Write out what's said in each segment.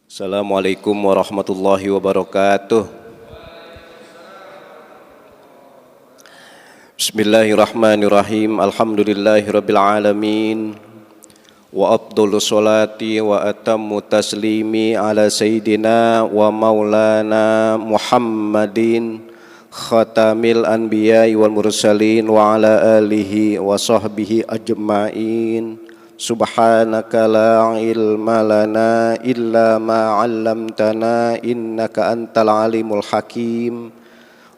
Assalamualaikum warahmatullahi wabarakatuh. Bismillahirrahmanirrahim. Alhamdulillahirabbil alamin. Wa afdhalus sholati wa atammu taslimi ala sayyidina wa maulana Muhammadin khatamil anbiya'i wal mursalin wa ala alihi wa sahbihi ajma'in. Subhanaka la ilma lana illa ma 'allamtana innaka antal alimul hakim.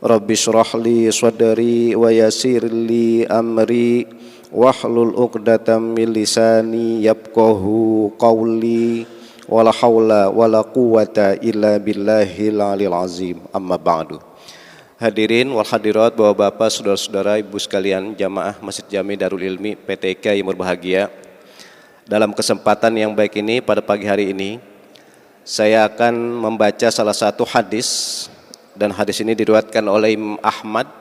Rabbi shrah li sadri wa yassir li amri wahlul 'uqdatam min lisani yafqahu qawli wala haula wala quwwata illa billahil aliyil azim. Amma ba'du. Hadirin wal hadirat, Bapak-bapak, saudara-saudara, ibu sekalian, jamaah Masjid Jami Darul Ilmi PTK yang berbahagia. Dalam kesempatan yang baik ini, pada pagi hari ini, saya akan membaca salah satu hadis, dan hadis ini diriwayatkan oleh Imam Ahmad.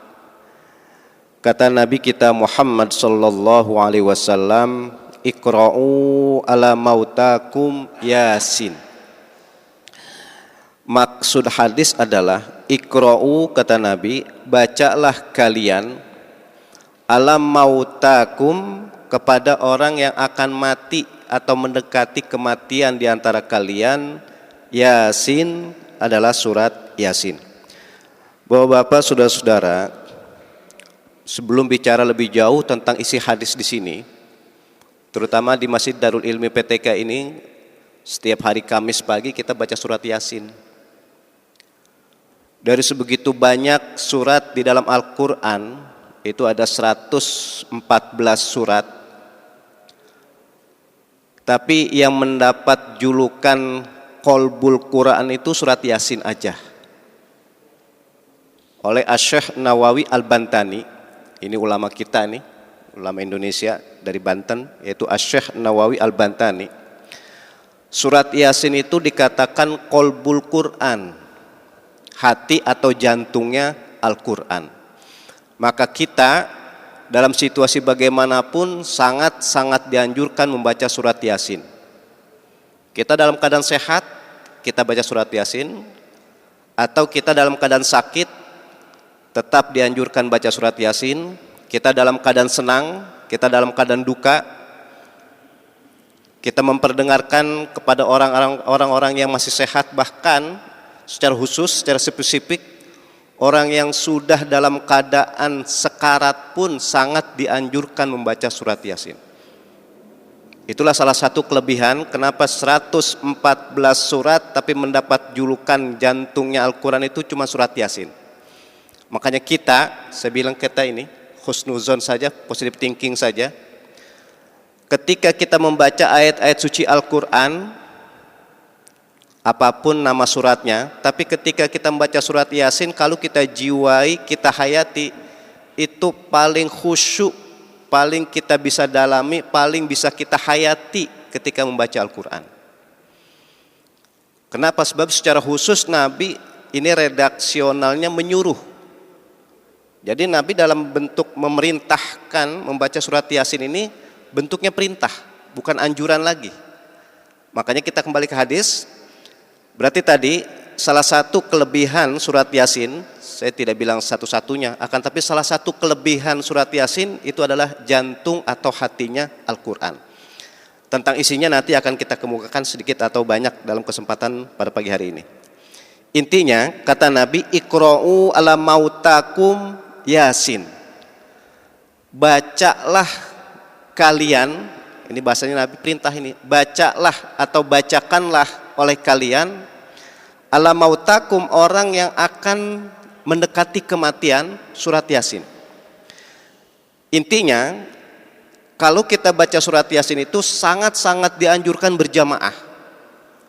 Kata Nabi kita Muhammad sallallahu alaihi wasallam, "Iqra'u ala mautakum Yasin." Maksud hadis adalah, Iqra'u, kata Nabi, bacalah kalian ala mautakum, kepada orang yang akan mati atau mendekati kematian di antara kalian. Yasin adalah surat Yasin. Bapak-bapak, saudara-saudara, sebelum bicara lebih jauh tentang isi hadis di sini, terutama di Masjid Darul Ilmi PTK ini, setiap hari Kamis pagi kita baca surat Yasin. Dari sebegitu banyak surat di dalam Al-Quran, itu ada 114 surat. Tapi yang mendapat julukan Qalbul Quran itu surat Yasin aja. Oleh Asy-Syaikh Nawawi Al-Bantani, ini ulama kita nih, ulama Indonesia dari Banten, yaitu Asy-Syaikh Nawawi Al-Bantani. Surat Yasin itu dikatakan Qalbul Quran, hati atau jantungnya Al-Quran. Maka kita dalam situasi bagaimanapun sangat-sangat dianjurkan membaca surat Yasin. Kita dalam keadaan sehat, kita baca surat Yasin. Atau kita dalam keadaan sakit, tetap dianjurkan baca surat Yasin. Kita dalam keadaan senang, kita dalam keadaan duka, kita memperdengarkan kepada orang-orang yang masih sehat, bahkan secara khusus, secara spesifik, orang yang sudah dalam keadaan sekarat pun sangat dianjurkan membaca surat Yasin. Itulah salah satu kelebihan kenapa 114 surat tapi mendapat julukan jantungnya Al-Quran itu cuma surat Yasin. Makanya kita, saya bilang kita ini, husnuzon saja, positive thinking saja. Ketika kita membaca ayat-ayat suci Al-Quran, apapun nama suratnya, tapi ketika kita membaca surat Yasin, kalau kita jiwai, kita hayati, itu paling khusyuk, paling kita bisa dalami, paling bisa kita hayati ketika membaca Al-Quran. Kenapa? Sebab secara khusus Nabi ini redaksionalnya menyuruh. Jadi Nabi dalam bentuk memerintahkan membaca surat Yasin ini bentuknya perintah, bukan anjuran lagi. Makanya kita kembali ke hadis. Berarti tadi salah satu kelebihan surat Yasin, saya tidak bilang satu-satunya, akan tapi salah satu kelebihan surat Yasin itu adalah jantung atau hatinya Al-Quran. Tentang isinya nanti akan kita kemukakan sedikit atau banyak dalam kesempatan pada pagi hari ini. Intinya kata Nabi, Iqra'u ala mautakum Yasin. Bacalah kalian, ini bahasanya Nabi perintah ini, bacalah atau bacakanlah oleh kalian ala mautakum, orang yang akan mendekati kematian, surat Yasin. Intinya kalau kita baca surat Yasin itu sangat-sangat dianjurkan berjamaah.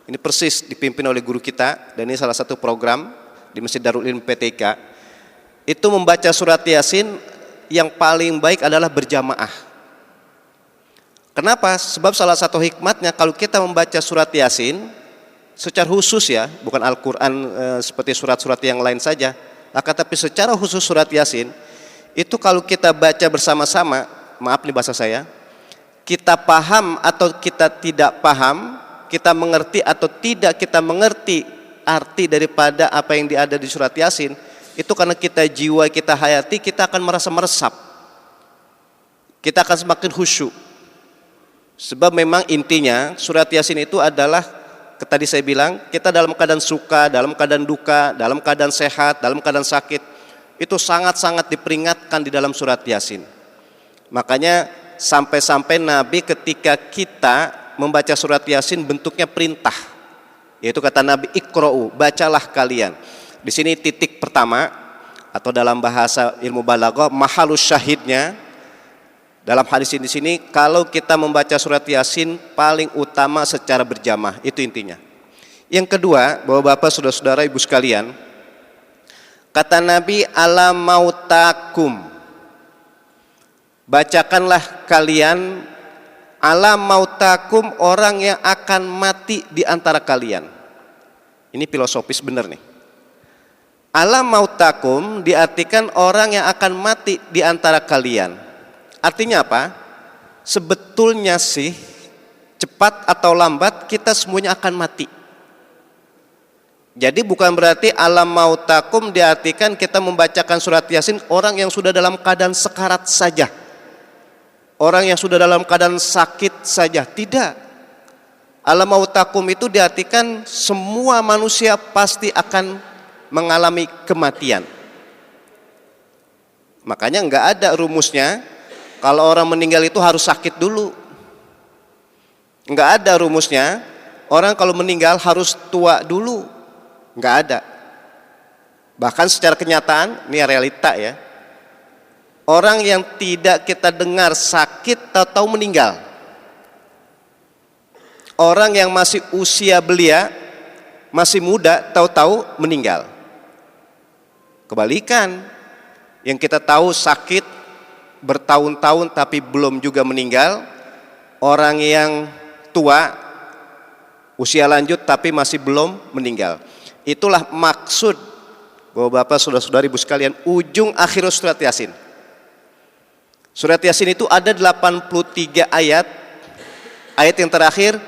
Ini persis dipimpin oleh guru kita, dan ini salah satu program di Masjid Darul Ilmi PTK. Itu membaca surat Yasin yang paling baik adalah berjamaah. Kenapa? Sebab salah satu hikmatnya kalau kita membaca surat Yasin secara khusus ya, bukan Al-Quran seperti surat-surat yang lain saja, akan tapi secara khusus surat Yasin itu kalau kita baca bersama-sama, maaf nih bahasa saya, kita paham atau kita tidak paham, kita mengerti atau tidak kita mengerti arti daripada apa yang ada di surat Yasin, itu karena kita jiwa kita hayati, kita akan merasa meresap, kita akan semakin khusyuk. Sebab memang intinya surat Yasin itu adalah, tadi saya bilang, kita dalam keadaan suka, dalam keadaan duka, dalam keadaan sehat, dalam keadaan sakit, itu sangat-sangat diperingatkan di dalam surat Yasin. Makanya sampai-sampai Nabi ketika kita membaca surat Yasin bentuknya perintah, yaitu kata Nabi, iqra'u, bacalah kalian. Di sini titik pertama, atau dalam bahasa ilmu balaghah mahalus syahidnya dalam hadis ini, di sini kalau kita membaca surat Yasin paling utama secara berjamaah, itu intinya. Yang kedua, Bapak-bapak, saudara-saudara, ibu sekalian, kata Nabi, ala mautakum, bacakanlah kalian, ala mautakum, orang yang akan mati di antara kalian. Ini filosofis benar nih. Ala mautakum diartikan orang yang akan mati di antara kalian. Artinya apa? Sebetulnya sih cepat atau lambat kita semuanya akan mati. Jadi bukan berarti ala mautakum diartikan kita membacakan surat Yasin orang yang sudah dalam keadaan sekarat saja, orang yang sudah dalam keadaan sakit saja. Tidak. Ala mautakum itu diartikan semua manusia pasti akan mengalami kematian. Makanya enggak ada rumusnya kalau orang meninggal itu harus sakit dulu. Enggak ada rumusnya orang kalau meninggal harus tua dulu. Enggak ada. Bahkan secara kenyataan, ini realita ya, orang yang tidak kita dengar sakit tahu-tahu meninggal. Orang yang masih usia belia, masih muda, tahu-tahu meninggal. Kebalikan, yang kita tahu sakit bertahun-tahun tapi belum juga meninggal, orang yang tua, usia lanjut tapi masih belum meninggal. Itulah maksud, Bapak-bapak, saudara-saudari, ibu sekalian, ujung akhir surat Yasin. Surat Yasin itu ada 83 ayat. Ayat yang terakhir,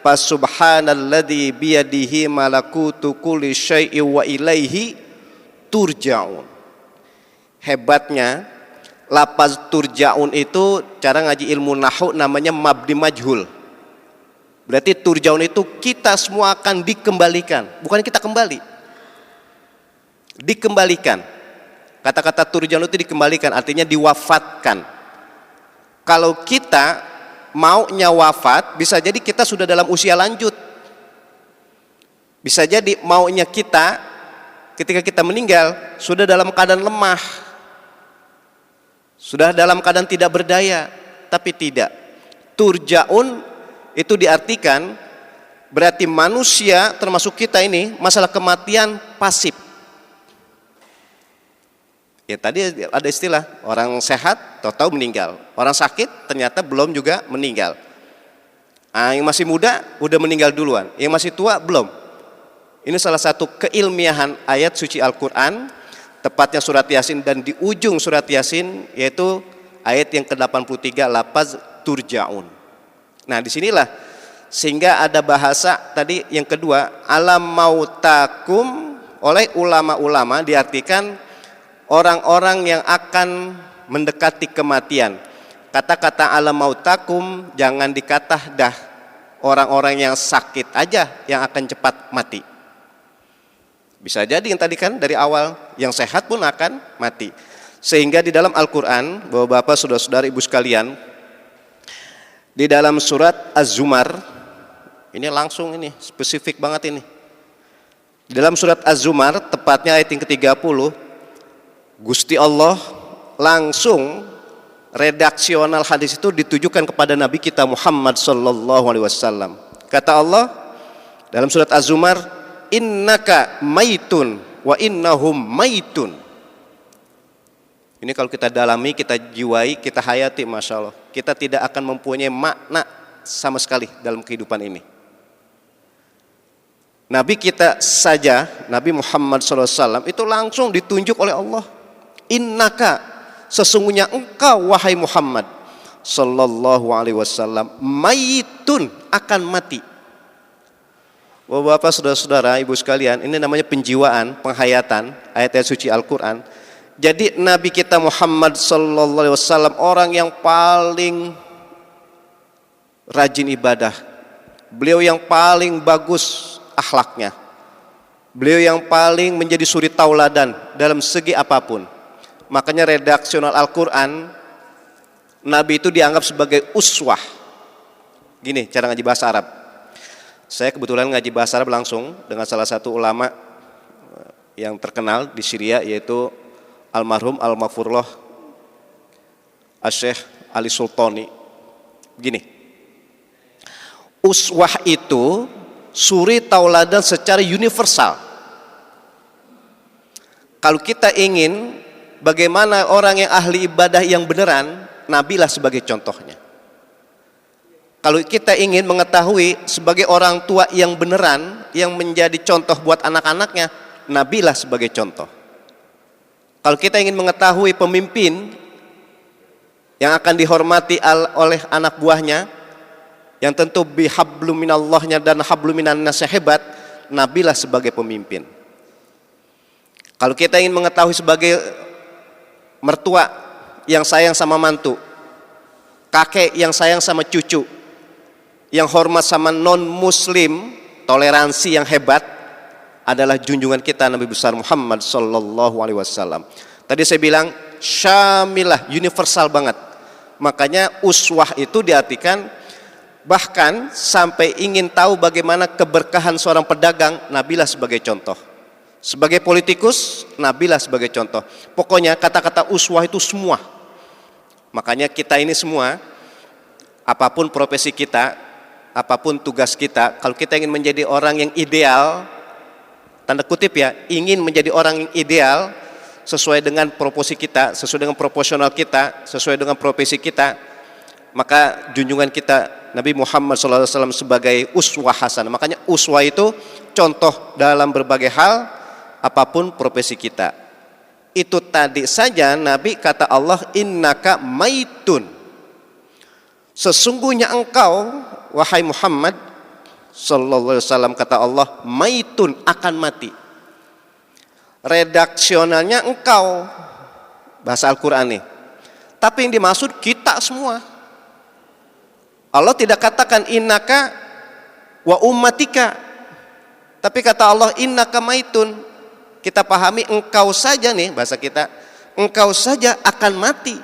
fasubhanalladzi biyadihi malakutu kulli syai'in wa ilaihi turja'un. Hebatnya lafaz turja'un itu cara ngaji ilmu nahwu namanya mabni majhul. Berarti turja'un itu kita semua akan dikembalikan, bukan kita kembali. Dikembalikan. Kata-kata turja'un itu dikembalikan, artinya diwafatkan. Kalau kita maunya wafat, bisa jadi kita sudah dalam usia lanjut. Bisa jadi maunya kita ketika kita meninggal sudah dalam keadaan lemah, sudah dalam keadaan tidak berdaya. Tapi tidak. Turja'un itu diartikan berarti manusia termasuk kita ini masalah kematian pasif. Ya tadi ada istilah orang sehat tahu-tahu meninggal, orang sakit ternyata belum juga meninggal. Yang masih muda udah meninggal duluan, yang masih tua belum. Ini salah satu keilmiahan ayat suci Al-Quran, tepatnya surat Yasin, dan di ujung surat Yasin yaitu ayat yang ke-83 lafaz turja'un. Nah disinilah sehingga ada bahasa tadi yang kedua, alam mautakum, oleh ulama-ulama diartikan orang-orang yang akan mendekati kematian. Kata-kata alam mautakum jangan dikatah dah orang-orang yang sakit aja yang akan cepat mati. Bisa jadi yang tadi kan dari awal yang sehat pun akan mati. Sehingga di dalam Al-Quran, Bapak-bapak, saudara-saudara, ibu sekalian, di dalam surat Az-Zumar, ini langsung ini spesifik banget ini. Di dalam surat Az-Zumar, tepatnya ayat yang ke-30, Gusti Allah langsung redaksional hadis itu ditujukan kepada Nabi kita Muhammad sallallahu alaihi wasallam. Kata Allah dalam surat Az-Zumar, innaka maitun wa innahum maitun. Ini kalau kita dalami, kita jiwai, kita hayati, Masya Allah, kita tidak akan mempunyai makna sama sekali dalam kehidupan ini. Nabi kita saja, Nabi Muhammad SAW itu langsung ditunjuk oleh Allah. Innaka, sesungguhnya engkau wahai Muhammad sallallahu alaihi wasallam, maitun, akan mati. Bapak, saudara-saudara, ibu sekalian, ini namanya penjiwaan, penghayatan ayat-ayat suci Al-Quran. Jadi Nabi kita Muhammad sallallahu alaihi wasallam orang yang paling rajin ibadah. Beliau yang paling bagus akhlaknya. Beliau yang paling menjadi suri tauladan dalam segi apapun. Makanya redaksional Al-Quran, Nabi itu dianggap sebagai uswah. Gini cara ngaji bahasa Arab. Saya kebetulan ngaji bahasa Arab langsung dengan salah satu ulama yang terkenal di Syria, yaitu almarhum al-maghfurullah Asy-Syaikh Ali Sultani. Begini, uswah itu suri tauladan secara universal. Kalau kita ingin bagaimana orang yang ahli ibadah yang beneran, Nabilah sebagai contohnya. Kalau kita ingin mengetahui sebagai orang tua yang beneran, yang menjadi contoh buat anak-anaknya, Nabilah sebagai contoh. Kalau kita ingin mengetahui pemimpin yang akan dihormati oleh anak buahnya, yang tentu bihablum minallahnya dan hablum minan nasnya hebat, Nabilah sebagai pemimpin. Kalau kita ingin mengetahui sebagai mertua yang sayang sama mantu, kakek yang sayang sama cucu, yang hormat sama non-muslim, toleransi yang hebat, adalah junjungan kita Nabi besar Muhammad sallallahu alaihi wasallam. Tadi saya bilang syamilah, universal banget. Makanya uswah itu diartikan bahkan sampai ingin tahu bagaimana keberkahan seorang pedagang, Nabilah sebagai contoh. Sebagai politikus, Nabilah sebagai contoh. Pokoknya kata-kata uswah itu semua. Makanya kita ini semua, apapun profesi kita, apapun tugas kita, kalau kita ingin menjadi orang yang ideal, tanda kutip ya, ingin menjadi orang yang ideal sesuai dengan proporsi kita, sesuai dengan proporsional kita, sesuai dengan profesi kita, maka junjungan kita Nabi Muhammad SAW sebagai uswah hasanah. Makanya uswah itu contoh dalam berbagai hal, apapun profesi kita. Itu tadi saja Nabi kata Allah, innaka maitun, sesungguhnya engkau wahai Muhammad sallallahu alaihi wasallam, kata Allah, maitun, akan mati. Redaksionalnya engkau, bahasa Al-Quran nih. Tapi yang dimaksud kita semua. Allah tidak katakan innaka wa ummatika, tapi kata Allah innaka maitun. Kita pahami engkau saja nih, bahasa kita, engkau saja akan mati.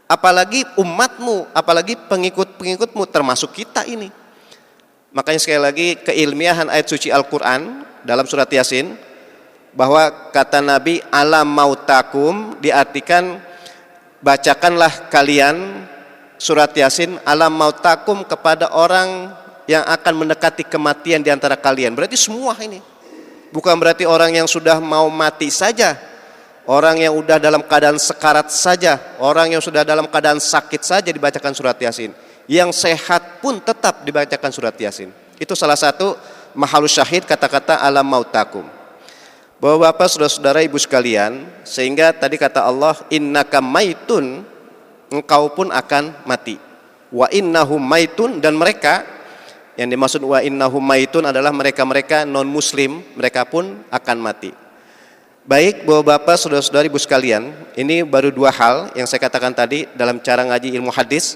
Apalagi umatmu, apalagi pengikut-pengikutmu, termasuk kita ini. Makanya sekali lagi keilmiahan ayat suci Al-Quran dalam surat Yasin, bahwa kata Nabi alam mautakum diartikan bacakanlah kalian surat Yasin alam mautakum kepada orang yang akan mendekati kematian di antara kalian. Berarti semua ini, bukan berarti orang yang sudah mau mati saja, orang yang sudah dalam keadaan sekarat saja, orang yang sudah dalam keadaan sakit saja dibacakan surat Yasin. Yang sehat pun tetap dibacakan surat Yasin. Itu salah satu mahalus syahid kata-kata alam mautakum. Bapak-bapak, saudara-saudara, ibu sekalian, sehingga tadi kata Allah innaka maitun, engkau pun akan mati. Wa innahum maitun, dan mereka, yang dimaksud wa innahum maitun adalah mereka-mereka non-muslim, mereka pun akan mati. Baik bapak-bapak, saudara-saudari, ibu sekalian, ini baru dua hal yang saya katakan tadi dalam cara ngaji ilmu hadis.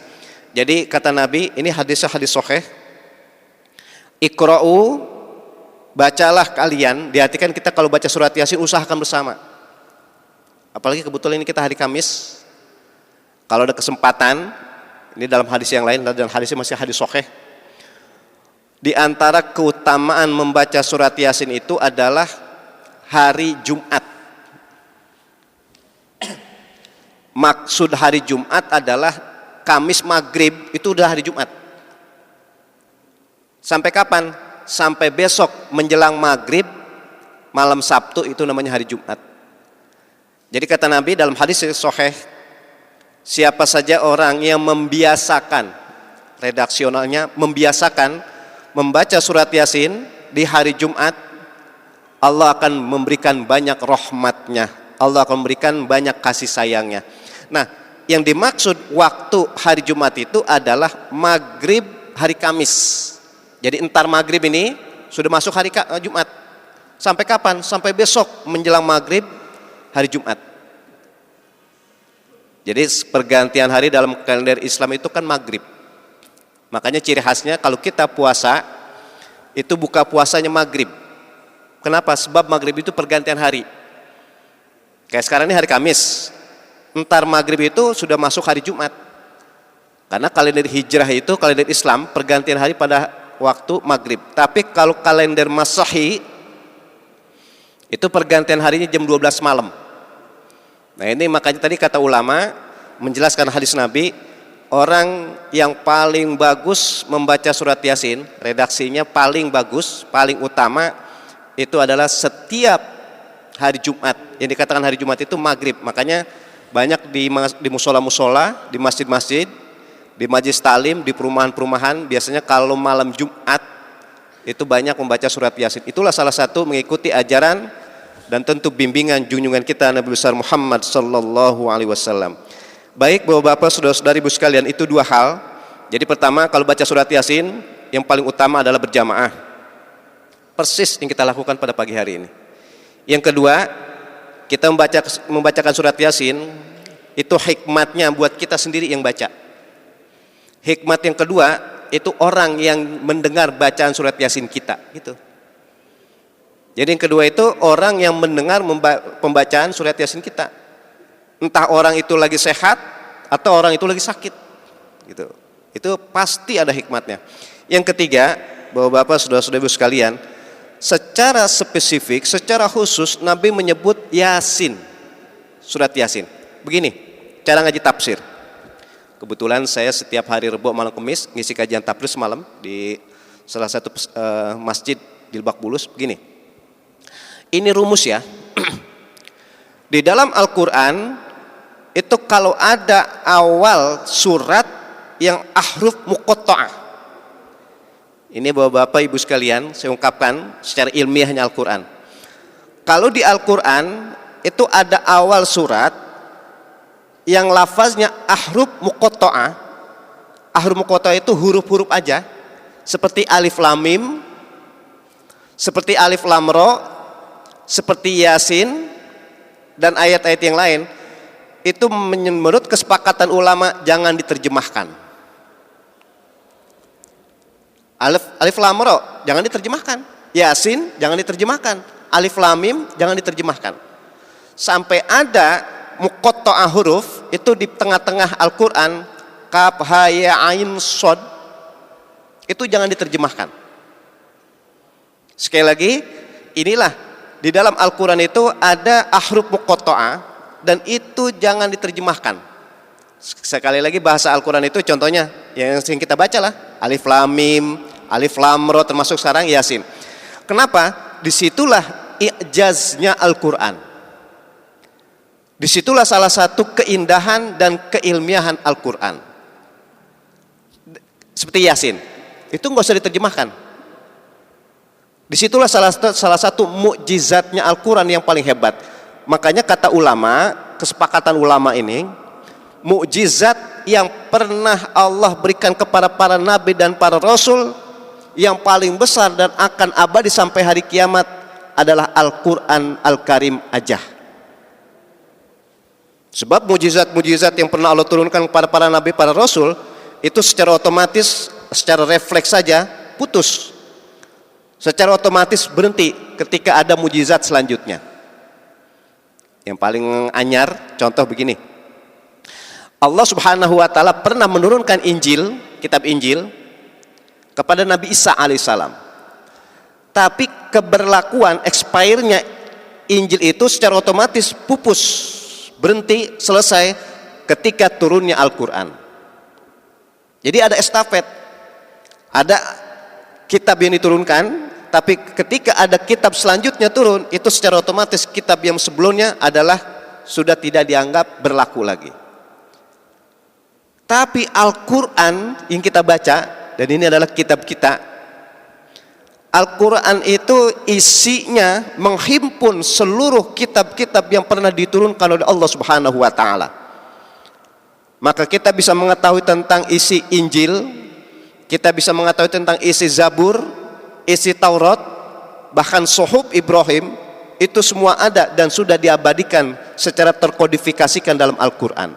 Jadi kata Nabi, ini hadisnya hadis sahih, iqra'u, bacalah kalian, diartikan kita kalau baca surat Yasin usahakan bersama. Apalagi kebetulan ini kita hari Kamis, kalau ada kesempatan, ini dalam hadis yang lain, dan hadisnya masih hadis sahih. Di antara keutamaan membaca surat Yasin itu adalah hari Jumat. Maksud hari Jumat adalah Kamis maghrib itu udah hari Jumat. Sampai kapan? Sampai besok menjelang maghrib, malam Sabtu, itu namanya hari Jumat. Jadi kata Nabi dalam hadis sahih, siapa saja orang yang membiasakan, redaksionalnya membiasakan membaca surat Yasin di hari Jumat, Allah akan memberikan banyak rahmatnya, Allah akan memberikan banyak kasih sayangnya. Nah, yang dimaksud waktu hari Jumat itu adalah maghrib hari Kamis. Jadi entar maghrib ini sudah masuk hari Jumat. Sampai kapan? Sampai besok menjelang maghrib hari Jumat. Jadi pergantian hari dalam kalender Islam itu kan maghrib. Makanya ciri khasnya kalau kita puasa itu buka puasanya maghrib. Kenapa? Sebab maghrib itu pergantian hari. Kayak sekarang ini hari Kamis, entar maghrib itu sudah masuk hari Jumat. Karena kalender hijrah itu kalender Islam pergantian hari pada waktu maghrib. Tapi kalau kalender Masehi itu pergantian harinya jam 12 malam. Nah ini makanya tadi kata ulama menjelaskan hadis Nabi, orang yang paling bagus membaca surat Yasin, redaksinya paling bagus, paling utama itu adalah setiap hari Jumat. Yang dikatakan hari Jumat itu maghrib. Makanya banyak di musola-musola, di masjid-masjid, di majelis talim, di perumahan-perumahan, biasanya kalau malam Jumat itu banyak membaca surat Yasin. Itulah salah satu mengikuti ajaran dan tentu bimbingan junjungan kita Nabi besar Muhammad sallallahu alaihi wasallam. Baik Bapak-bapak, saudara-saudari ibu sekalian, itu dua hal. Jadi pertama, kalau baca surat Yasin yang paling utama adalah berjamaah. Persis yang kita lakukan pada pagi hari ini. Yang kedua, kita membacakan surat Yasin itu hikmatnya buat kita sendiri yang baca. Hikmat yang kedua itu orang yang mendengar bacaan surat Yasin kita, gitu. Jadi yang kedua itu orang yang mendengar pembacaan surat Yasin kita. Entah orang itu lagi sehat atau orang itu lagi sakit, gitu. Itu pasti ada hikmatnya. Yang ketiga, Bapak-bapak, saudara-saudari sekalian, secara spesifik, secara khusus Nabi menyebut Yasin, surat Yasin. Begini, cara ngaji tafsir. Kebetulan saya setiap hari Rebo malam Kamis ngisi kajian tafsir semalam di salah satu masjid di Lebak Bulus. Begini, ini rumus ya. Di dalam Al-Quran itu kalau ada awal surat yang ahruf muqatta'ah, ini bapak-bapak ibu sekalian saya ungkapkan secara ilmiahnya Al-Quran. Kalau di Al-Quran itu ada awal surat yang lafaznya ahruf muqatta'ah. Ahruf muqatta'ah itu huruf-huruf aja, seperti alif lam mim, seperti alif lam ra, seperti Yasin dan ayat-ayat yang lain. Itu menurut kesepakatan ulama jangan diterjemahkan. Alif lam ra jangan diterjemahkan, Yasin jangan diterjemahkan, alif lam mim jangan diterjemahkan. Sampai ada muqatta'ah huruf itu di tengah-tengah Al-Qur'an, kaf ha ya ain shad, itu jangan diterjemahkan. Sekali lagi, inilah di dalam Al-Qur'an itu ada ahruf muqatta'ah dan itu jangan diterjemahkan. Sekali lagi bahasa Al-Quran itu contohnya yang sering kita baca lah, alif lam mim, alif lam ra, termasuk sekarang Yasin. Kenapa? Disitulah i'jaznya Al-Quran. Disitulah salah satu keindahan dan keilmiahan Al-Quran. Seperti Yasin, itu nggak usah diterjemahkan. Disitulah salah satu mukjizatnya Al-Quran yang paling hebat. Makanya kata ulama, kesepakatan ulama ini, mukjizat yang pernah Allah berikan kepada para nabi dan para rasul yang paling besar dan akan abadi sampai hari kiamat adalah Al-Quran Al-Karim aja. Sebab mukjizat-mukjizat yang pernah Allah turunkan kepada para nabi, para rasul, itu secara otomatis, secara refleks saja putus. Secara otomatis berhenti ketika ada mukjizat selanjutnya. Yang paling anyar contoh begini, Allah subhanahu wa ta'ala pernah menurunkan Injil, kitab Injil kepada Nabi Isa alaihissalam. Tapi keberlakuan expire-nya Injil itu secara otomatis pupus, berhenti, selesai ketika turunnya Al-Quran. Jadi ada estafet, ada kitab yang diturunkan, tapi ketika ada kitab selanjutnya turun, itu secara otomatis kitab yang sebelumnya adalah sudah tidak dianggap berlaku lagi. Tapi Al-Quran yang kita baca, dan ini adalah kitab kita, Al-Quran itu isinya menghimpun seluruh kitab-kitab yang pernah diturunkan oleh Allah subhanahu wa ta'ala. Maka kita bisa mengetahui tentang isi Injil, kita bisa mengetahui tentang isi Zabur, isi Taurat, bahkan suhuf Ibrahim, itu semua ada dan sudah diabadikan secara terkodifikasikan dalam Al-Quran.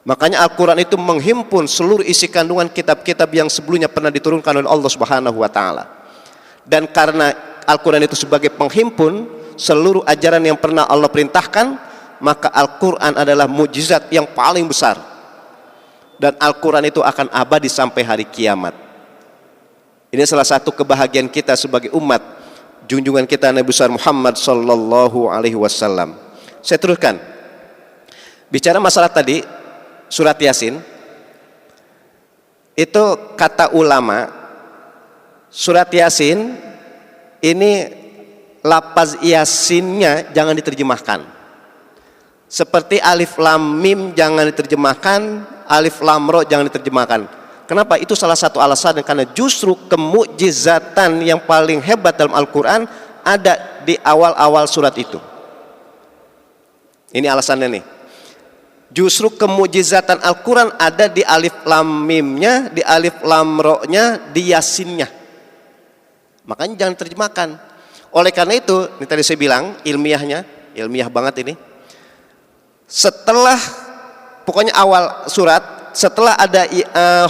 Makanya Al-Quran itu menghimpun seluruh isi kandungan kitab-kitab yang sebelumnya pernah diturunkan oleh Allah Subhanahu wa Ta'ala. Dan karena Al-Quran itu sebagai penghimpun seluruh ajaran yang pernah Allah perintahkan, maka Al-Quran adalah mukjizat yang paling besar. Dan Al-Quran itu akan abadi sampai hari kiamat. Ini salah satu kebahagiaan kita sebagai umat junjungan kita Nabi besar Muhammad sallallahu alaihi wasallam. Saya teruskan. Bicara masalah tadi surat Yasin, itu kata ulama, surat Yasin ini lafaz Yasinnya jangan diterjemahkan. Seperti alif lam mim jangan diterjemahkan, alif lam ro jangan diterjemahkan. Kenapa? Itu salah satu alasan, karena justru kemukjizatan yang paling hebat dalam Al-Quran ada di awal-awal surat itu. Ini alasannya nih. Justru kemukjizatan Al-Quran ada di alif lam mimnya, di alif lam ro-nya, di yasinnya. Makanya jangan terjemahkan. Oleh karena itu, ini tadi saya bilang ilmiahnya, ilmiah banget ini. Setelah pokoknya awal surat, setelah ada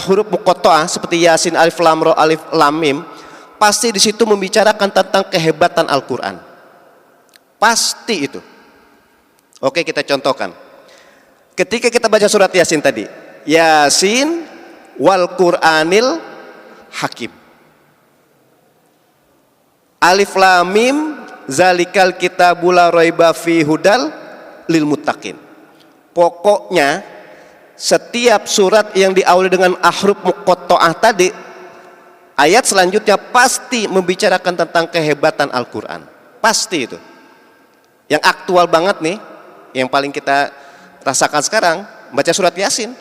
huruf muqatta'ah seperti Yasin, alif lam ro, alif lam mim, pasti di situ membicarakan tentang kehebatan Al-Quran. Pasti itu. Oke, kita contohkan. Ketika kita baca surat Yasin tadi, Yasin wal Qur'anil Hakim. Alif lam mim zalikal kitabul la raiba fi hudal lil muttaqin. Pokoknya setiap surat yang diawali dengan ahruf muqatta'ah tadi, ayat selanjutnya pasti membicarakan tentang kehebatan Al-Quran. Pasti itu. Yang aktual banget nih, yang paling kita rasakan sekarang, baca surat Yasin.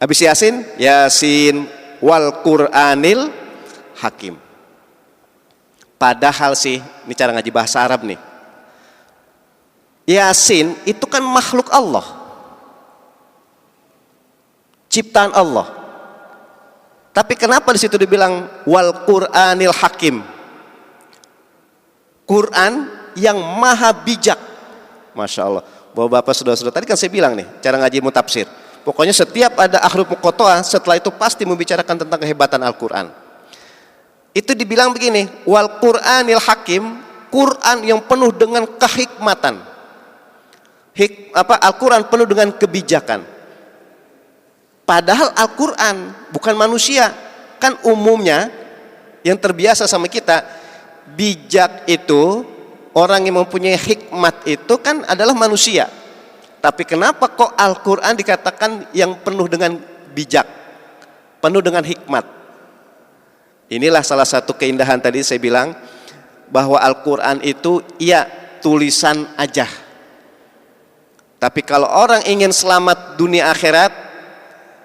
Habis Yasin, Yasin wal Qur'anil Hakim. Padahal sih, ini cara ngaji bahasa Arab nih, Yasin itu kan makhluk Allah, ciptaan Allah. Tapi kenapa di situ dibilang wal Qur'anil Hakim? Quran yang maha bijak. Masya Allah. Bapak-bapak, saudara-saudara, tadi kan saya bilang nih cara ngaji mutafsir. Pokoknya setiap ada ahruf muqatta'ah, setelah itu pasti membicarakan tentang kehebatan Al-Quran. Itu dibilang begini, wal Qur'anil Hakim, Quran yang penuh dengan kehikmatan. Al-Quran penuh dengan kebijakan. Padahal Al-Quran bukan manusia. Kan umumnya yang terbiasa sama kita, bijak itu, orang yang mempunyai hikmat itu kan adalah manusia. Tapi kenapa kok Al-Quran dikatakan yang penuh dengan bijak, penuh dengan hikmat? Inilah salah satu keindahan tadi saya bilang, bahwa Al-Quran itu ya tulisan aja. Tapi kalau orang ingin selamat dunia akhirat,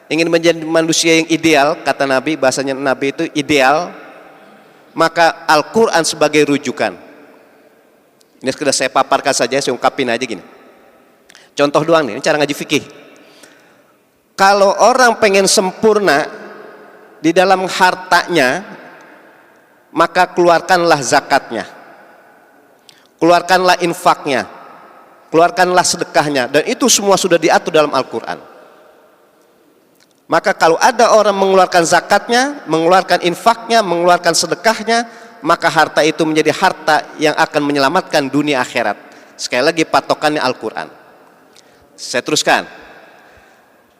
ingin menjadi manusia yang ideal, kata Nabi, bahasanya Nabi itu ideal, maka Al-Quran sebagai rujukan. Ini sudah saya paparkan saja, saya ungkapin aja gini. Contoh doang nih, ini cara ngaji fikih. Kalau orang pengen sempurna di dalam hartanya, maka keluarkanlah zakatnya, keluarkanlah infaknya, keluarkanlah sedekahnya, dan itu semua sudah diatur dalam Al-Quran. Maka kalau ada orang mengeluarkan zakatnya, mengeluarkan infaknya, mengeluarkan sedekahnya, maka harta itu menjadi harta yang akan menyelamatkan dunia akhirat. Sekali lagi patokannya Al-Quran. Saya teruskan.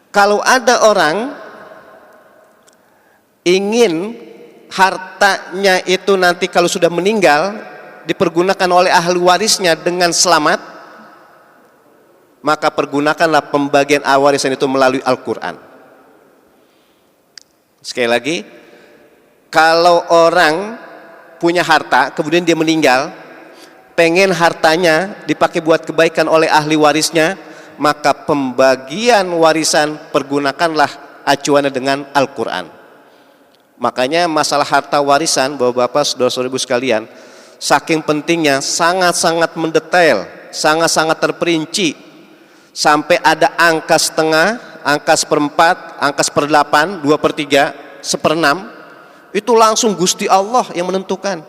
Kalau ada orang ingin hartanya itu nanti kalau sudah meninggal dipergunakan oleh ahli warisnya dengan selamat, maka pergunakanlah pembagian warisan itu melalui Al-Quran. Sekali lagi, kalau orang punya harta kemudian dia meninggal, pengen hartanya dipakai buat kebaikan oleh ahli warisnya, maka pembagian warisan pergunakanlah acuannya dengan Al-Quran. Makanya masalah harta warisan, bapak-bapak, saudara-saudara ibu sekalian, saking pentingnya, sangat-sangat mendetail, sangat-sangat terperinci, sampai ada angka setengah, angka seperempat, angka seperdelapan, 2/3, 1/6, Itu langsung Gusti Allah yang menentukan.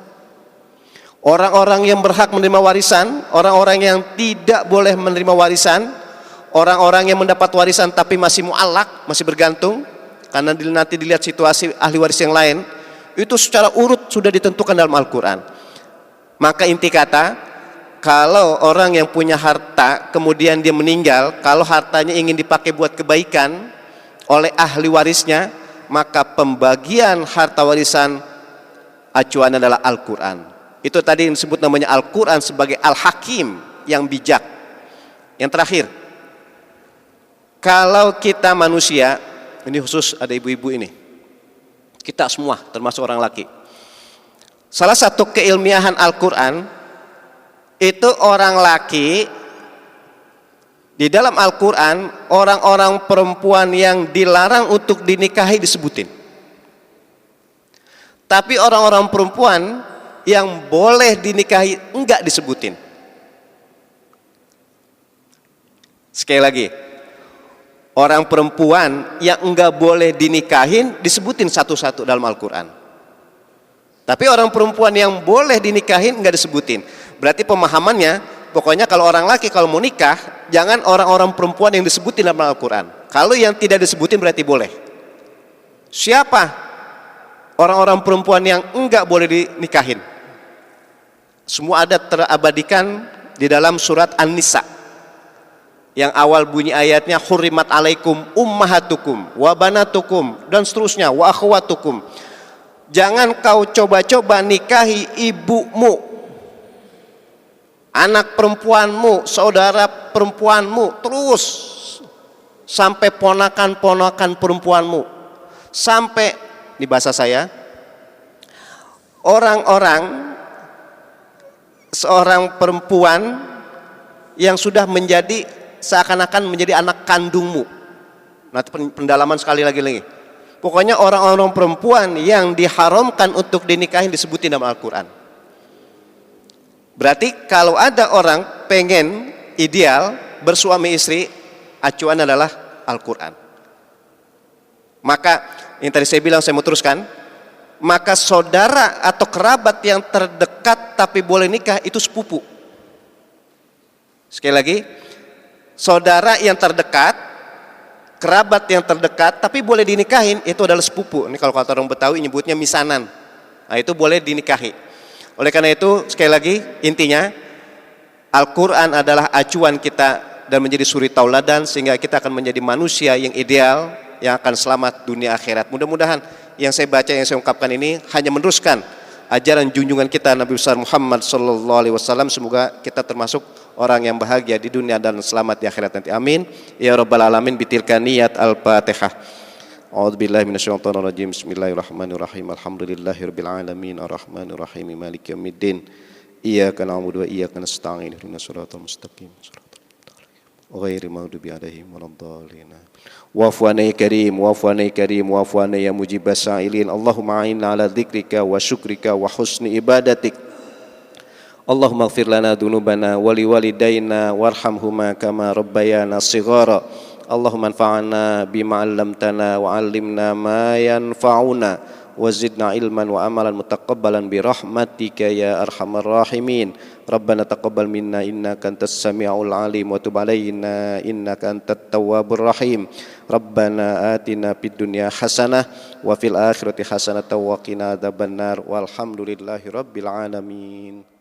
Orang-orang yang berhak menerima warisan, orang-orang yang tidak boleh menerima warisan, orang-orang yang mendapat warisan tapi masih mu'allak, masih bergantung, karena nanti dilihat situasi ahli waris yang lain, itu secara urut sudah ditentukan dalam Al-Quran. Maka inti kata, kalau orang yang punya harta kemudian dia meninggal, kalau hartanya ingin dipakai buat kebaikan oleh ahli warisnya, maka pembagian harta warisan acuan adalah Al-Quran. Itu tadi yang disebut namanya Al-Quran sebagai Al-Hakim, yang bijak. Yang terakhir, kalau kita manusia, ini khusus ada ibu-ibu ini, kita semua termasuk orang laki, salah satu keilmiahan Al-Quran itu orang laki, di dalam Al-Quran orang-orang perempuan yang dilarang untuk dinikahi disebutin, tapi orang-orang perempuan yang boleh dinikahi enggak disebutin. Sekali lagi, orang perempuan yang enggak boleh dinikahin disebutin satu-satu dalam Al-Quran, tapi orang perempuan yang boleh dinikahin enggak disebutin. Berarti pemahamannya, pokoknya kalau orang laki kalau mau nikah, jangan orang-orang perempuan yang disebutin dalam Al-Quran. Kalau yang tidak disebutin berarti boleh. Siapa orang-orang perempuan yang enggak boleh dinikahin? Semua ada terabadikan di dalam surat An-Nisa, yang awal bunyi ayatnya hurrimat alaikum ummahatukum wa banatukum dan seterusnya wa akhwatukum. Jangan kau coba-coba nikahi ibumu, anak perempuanmu, saudara perempuanmu, terus sampai ponakan-ponakan perempuanmu, sampai, di bahasa saya, orang-orang, seorang perempuan yang sudah menjadi seakan-akan menjadi anak kandungmu. Nanti pendalaman sekali lagi. Pokoknya orang-orang perempuan yang diharamkan untuk dinikahin disebutin dalam Al-Quran. Berarti kalau ada orang pengen ideal bersuami istri, acuan adalah Al-Quran. Maka yang tadi saya bilang, saya mau teruskan, maka saudara atau kerabat yang terdekat tapi boleh nikah itu sepupu. Sekali lagi, saudara yang terdekat, kerabat yang terdekat tapi boleh dinikahin itu adalah sepupu. Ini kalau kata orang Betawi nyebutnya misanan. Nah, itu boleh dinikahi. Oleh karena itu, sekali lagi intinya, Al-Quran adalah acuan kita dan menjadi suri tauladan sehingga kita akan menjadi manusia yang ideal, yang akan selamat dunia akhirat. Mudah-mudahan yang saya baca, yang saya ungkapkan ini hanya meneruskan ajaran junjungan kita Nabi besar Muhammad sallallahu alaihi wasallam. Semoga kita termasuk orang yang bahagia di dunia dan selamat di akhirat nanti. Amin ya rabbal alamin. Bitilka niyat al-Fatihah. A'udzubillahi minasyaitonir rajim. Bismillahirrahmanirrahim. Alhamdulillahirabbil alamin arrahmanir rahim maliki yaumiddin. Iyyaka na'budu wa iyyaka nasta'in. Ihdinas siratal mustaqim. Ghairil maghdubi 'alaihim waladdallin. Wa'fu 'anna ya karim, wa'fu 'anna ya karim, wa'fu 'anna ya mujibas sa'ilin. Allahumma 'inna 'ala dzikrika wa syukrika wa husni ibadatik. Allahumma ighfir lana dzunubana wa liwalidayna warhamhuma kama rabbayana shighara. Allahumma anfa'na bima 'allamtana wa 'allimna ma yanfa'una wa zidna ilman wa amalan mutaqabbalan bi rahmatika ya arhamar rahimin. Rabbana taqabbal minna innaka antas samiul alim wa tub alaina innaka antat tawwabur rahim. Rabbana atina fid dunya hasanah wa fil akhirati hasanah wa qina adzabannar. Walhamdulillahi rabbil alamin.